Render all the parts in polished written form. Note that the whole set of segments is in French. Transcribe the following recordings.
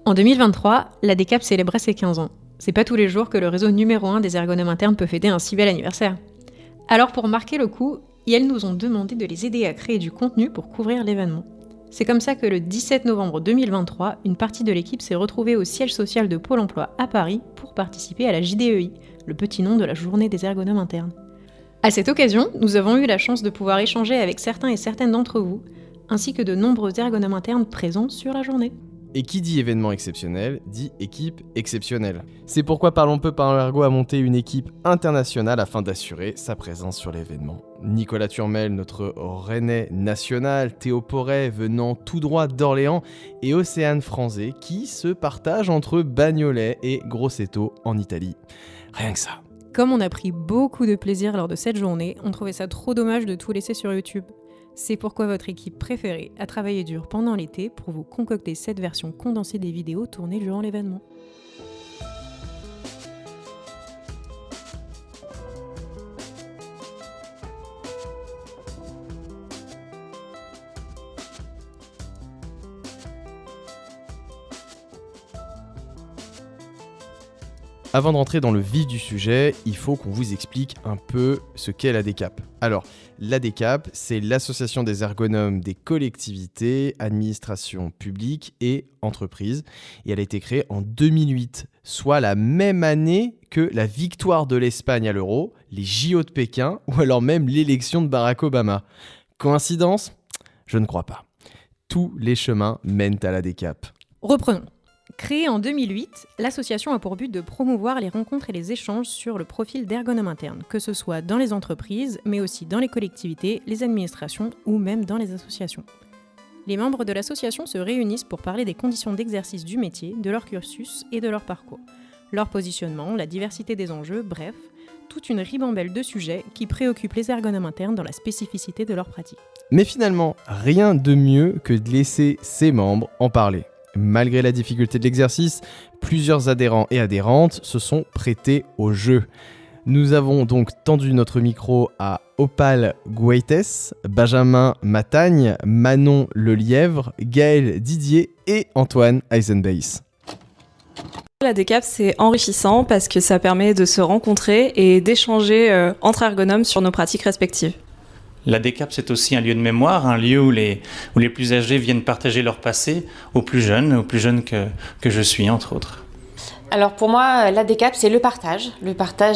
En 2023, la DECAP célébrait ses 15 ans. C'est pas tous les jours que le réseau numéro 1 des ergonomes internes peut fêter un si bel anniversaire. Alors pour marquer le coup, elles nous ont demandé de les aider à créer du contenu pour couvrir l'événement. C'est comme ça que le 17 novembre 2023, une partie de l'équipe s'est retrouvée au siège social de Pôle emploi à Paris pour participer à la JDEI, le petit nom de la journée des ergonomes internes. À cette occasion, nous avons eu la chance de pouvoir échanger avec certains et certaines d'entre vous, ainsi que de nombreux ergonomes internes présents sur la journée. Et qui dit événement exceptionnel, dit équipe exceptionnelle. C'est pourquoi Parlons Peu Parlons Ergo a monté une équipe internationale afin d'assurer sa présence sur l'événement. Nicolas Turmel, notre Rennais national, Théo Porret venant tout droit d'Orléans et Océane Franzé qui se partagent entre Bagnolet et Grosseto en Italie. Rien que ça. Comme on a pris beaucoup de plaisir lors de cette journée, on trouvait ça trop dommage de tout laisser sur YouTube. C'est pourquoi votre équipe préférée a travaillé dur pendant l'été pour vous concocter cette version condensée des vidéos tournées durant l'événement. Avant de rentrer dans le vif du sujet, il faut qu'on vous explique un peu ce qu'est la DECAP. Alors, la DECAP, c'est l'association des ergonomes des collectivités, administrations publiques et entreprises. Et elle a été créée en 2008, soit la même année que la victoire de l'Espagne à l'Euro, les JO de Pékin ou alors même l'élection de Barack Obama. Coïncidence ? Je ne crois pas. Tous les chemins mènent à la DECAP. Reprenons. Créée en 2008, l'association a pour but de promouvoir les rencontres et les échanges sur le profil d'ergonome interne, que ce soit dans les entreprises, mais aussi dans les collectivités, les administrations ou même dans les associations. Les membres de l'association se réunissent pour parler des conditions d'exercice du métier, de leur cursus et de leur parcours, leur positionnement, la diversité des enjeux, bref, toute une ribambelle de sujets qui préoccupent les ergonomes internes dans la spécificité de leur pratique. Mais finalement, rien de mieux que de laisser ses membres en parler. Malgré la difficulté de l'exercice, plusieurs adhérents et adhérentes se sont prêtés au jeu. Nous avons donc tendu notre micro à Opal Guaites, Benjamin Matagne, Manon Lelièvre, Gaël Didier et Antoine Eisenbeis. La DECAP, c'est enrichissant parce que ça permet de se rencontrer et d'échanger entre ergonomes sur nos pratiques respectives. La DECAP, c'est aussi un lieu de mémoire, un lieu où les plus âgés viennent partager leur passé aux plus jeunes que je suis, entre autres. Alors pour moi, la DECAP, c'est le partage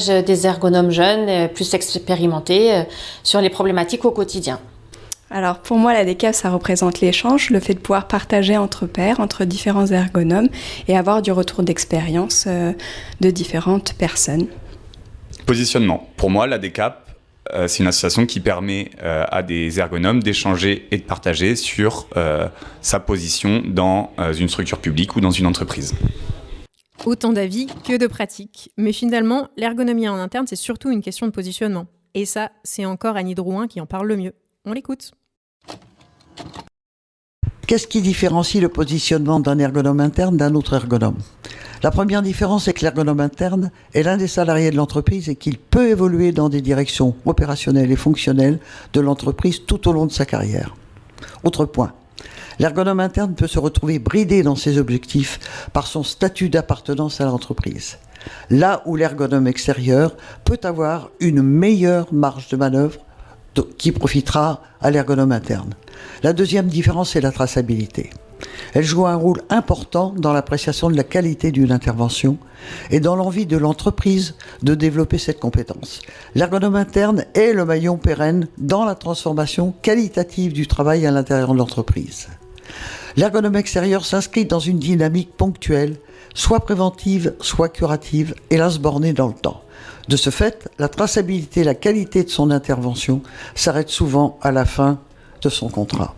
des ergonomes jeunes, plus expérimentés, sur les problématiques au quotidien. Alors pour moi, la DECAP, ça représente l'échange, le fait de pouvoir partager entre pairs, entre différents ergonomes et avoir du retour d'expérience de différentes personnes. Positionnement. Pour moi, la DECAP, c'est une association qui permet à des ergonomes d'échanger et de partager sur sa position dans une structure publique ou dans une entreprise. Autant d'avis que de pratiques. Mais finalement, l'ergonomie en interne, c'est surtout une question de positionnement. Et ça, c'est encore Annie Drouin qui en parle le mieux. On l'écoute. Qu'est-ce qui différencie le positionnement d'un ergonome interne d'un autre ergonome ? La première différence est que l'ergonome interne est l'un des salariés de l'entreprise et qu'il peut évoluer dans des directions opérationnelles et fonctionnelles de l'entreprise tout au long de sa carrière. Autre point, l'ergonome interne peut se retrouver bridé dans ses objectifs par son statut d'appartenance à l'entreprise. Là où l'ergonome extérieur peut avoir une meilleure marge de manœuvre qui profitera à l'ergonome interne. La deuxième différence est la traçabilité. Elle joue un rôle important dans l'appréciation de la qualité d'une intervention et dans l'envie de l'entreprise de développer cette compétence. L'ergonome interne est le maillon pérenne dans la transformation qualitative du travail à l'intérieur de l'entreprise. L'ergonome extérieur s'inscrit dans une dynamique ponctuelle, soit préventive, soit curative, hélas bornée dans le temps. De ce fait, la traçabilité et la qualité de son intervention s'arrêtent souvent à la fin de son contrat.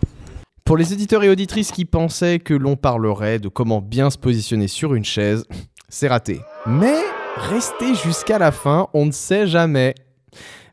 Pour les auditeurs et auditrices qui pensaient que l'on parlerait de comment bien se positionner sur une chaise, c'est raté. Mais restez jusqu'à la fin, on ne sait jamais.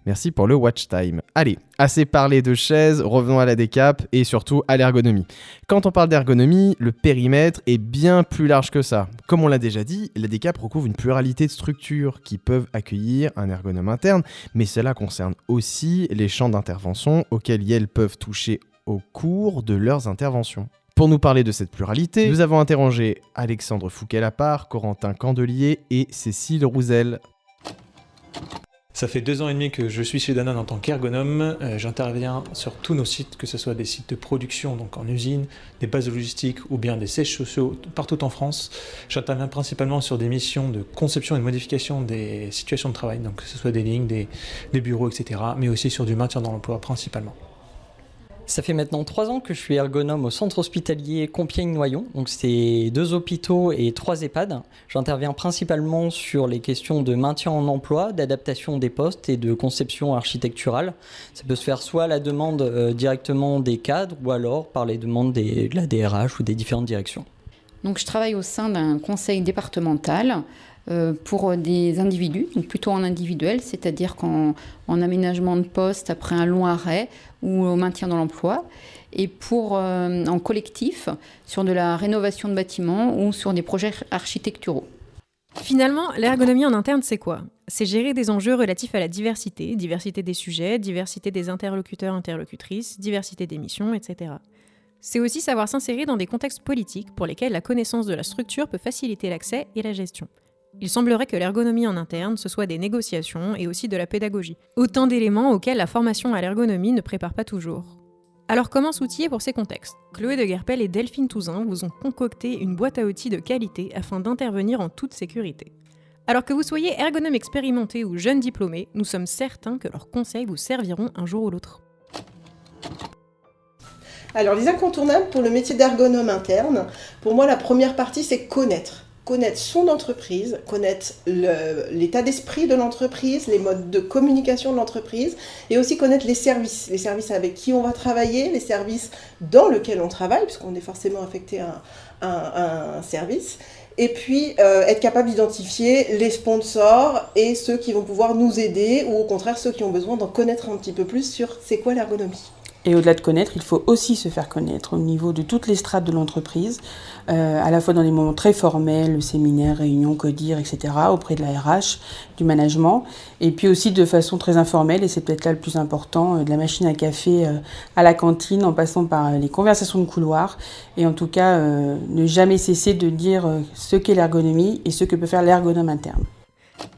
Merci pour le watch time. Allez, assez parlé de chaises, revenons à la DECAP et surtout à l'ergonomie. Quand on parle d'ergonomie, le périmètre est bien plus large que ça. Comme on l'a déjà dit, la DECAP recouvre une pluralité de structures qui peuvent accueillir un ergonome interne, mais cela concerne aussi les champs d'intervention auxquels elles peuvent toucher au cours de leurs interventions. Pour nous parler de cette pluralité, nous avons interrogé Alexandre Fouquet-Lapart, Corentin Candelier et Cécile Rouzel. Ça fait 2 ans et demi que je suis chez Danone en tant qu'ergonome. J'interviens sur tous nos sites, que ce soit des sites de production, donc en usine, des bases logistiques ou bien des sièges sociaux partout en France. J'interviens principalement sur des missions de conception et de modification des situations de travail, donc que ce soit des lignes, des bureaux, etc., mais aussi sur du maintien dans l'emploi principalement. Ça fait maintenant 3 ans que je suis ergonome au centre hospitalier Compiègne-Noyon. Donc c'est 2 hôpitaux et 3 EHPAD. J'interviens principalement sur les questions de maintien en emploi, d'adaptation des postes et de conception architecturale. Ça peut se faire soit à la demande directement des cadres ou alors par les demandes de la DRH ou des différentes directions. Donc je travaille au sein d'un conseil départemental pour des individus, donc plutôt en individuel, c'est-à-dire en aménagement de poste après un long arrêt ou au maintien dans l'emploi, et en collectif sur de la rénovation de bâtiments ou sur des projets architecturaux. Finalement, l'ergonomie en interne, c'est quoi ? C'est gérer des enjeux relatifs à la diversité des sujets, diversité des interlocuteurs, interlocutrices, diversité des missions, etc. C'est aussi savoir s'insérer dans des contextes politiques pour lesquels la connaissance de la structure peut faciliter l'accès et la gestion. Il semblerait que l'ergonomie en interne, ce soit des négociations et aussi de la pédagogie. Autant d'éléments auxquels la formation à l'ergonomie ne prépare pas toujours. Alors comment s'outiller pour ces contextes ? Chloé de Guerpel et Delphine Touzin vous ont concocté une boîte à outils de qualité afin d'intervenir en toute sécurité. Alors que vous soyez ergonome expérimenté ou jeune diplômé, nous sommes certains que leurs conseils vous serviront un jour ou l'autre. Alors les incontournables pour le métier d'ergonome interne, pour moi la première partie c'est connaître son entreprise, connaître l'état d'esprit de l'entreprise, les modes de communication de l'entreprise et aussi connaître les services avec qui on va travailler, les services dans lesquels on travaille, puisqu'on est forcément affecté à un service. Et puis être capable d'identifier les sponsors et ceux qui vont pouvoir nous aider ou au contraire ceux qui ont besoin d'en connaître un petit peu plus sur c'est quoi l'ergonomie. Et au-delà de connaître, il faut aussi se faire connaître au niveau de toutes les strates de l'entreprise, à la fois dans les moments très formels, séminaires, réunions, codir, etc., auprès de la RH, du management, et puis aussi de façon très informelle, et c'est peut-être là le plus important, de la machine à café à la cantine, en passant par les conversations de couloir, et en tout cas, ne jamais cesser de dire ce qu'est l'ergonomie et ce que peut faire l'ergonome interne.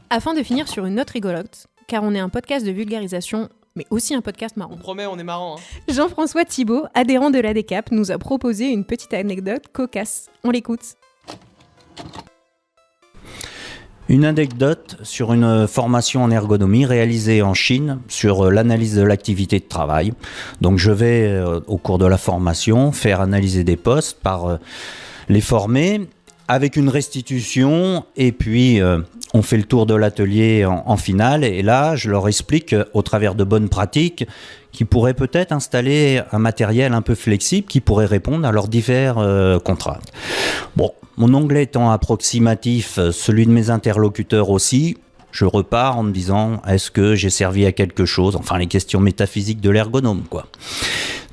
Afin de finir sur une note rigolote, car on est un podcast de vulgarisation, mais aussi un podcast marrant. On promet, on est marrant. Jean-François Thibault, adhérent de l'ADCAP, nous a proposé une petite anecdote cocasse. On l'écoute. Une anecdote sur une formation en ergonomie réalisée en Chine sur l'analyse de l'activité de travail. Donc je vais, au cours de la formation, faire analyser des postes par les formés, avec une restitution, et puis on fait le tour de l'atelier en finale, et là je leur explique au travers de bonnes pratiques qu'ils pourraient peut-être installer un matériel un peu flexible qui pourrait répondre à leurs diverses contraintes. Bon, mon anglais étant approximatif, celui de mes interlocuteurs aussi, je repars en me disant est-ce que j'ai servi à quelque chose, enfin les questions métaphysiques de l'ergonome quoi.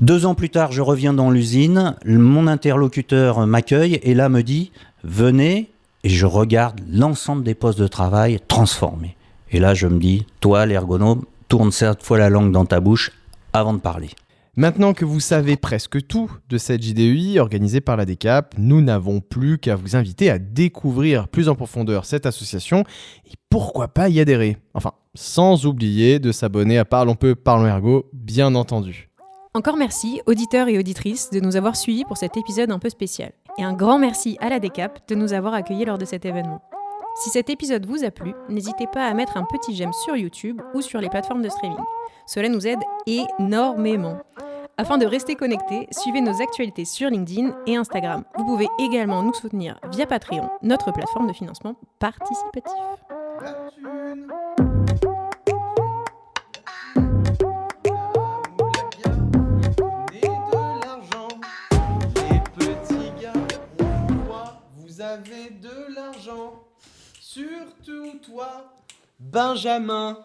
2 ans plus tard, je reviens dans l'usine, mon interlocuteur m'accueille et là me dit venez, et je regarde l'ensemble des postes de travail transformés. Et là, je me dis, toi, l'ergonome, tourne 7 fois la langue dans ta bouche avant de parler. Maintenant que vous savez presque tout de cette JDEI organisée par l'ADCAP, nous n'avons plus qu'à vous inviter à découvrir plus en profondeur cette association et pourquoi pas y adhérer. Enfin, sans oublier de s'abonner à Parlons peu, Parlons ergo, bien entendu. Encore merci, auditeurs et auditrices, de nous avoir suivis pour cet épisode un peu spécial. Et un grand merci à l'ADCAP de nous avoir accueillis lors de cet événement. Si cet épisode vous a plu, n'hésitez pas à mettre un petit j'aime sur YouTube ou sur les plateformes de streaming. Cela nous aide énormément. Afin de rester connectés, suivez nos actualités sur LinkedIn et Instagram. Vous pouvez également nous soutenir via Patreon, notre plateforme de financement participatif. Vous avez de l'argent, surtout toi, Benjamin.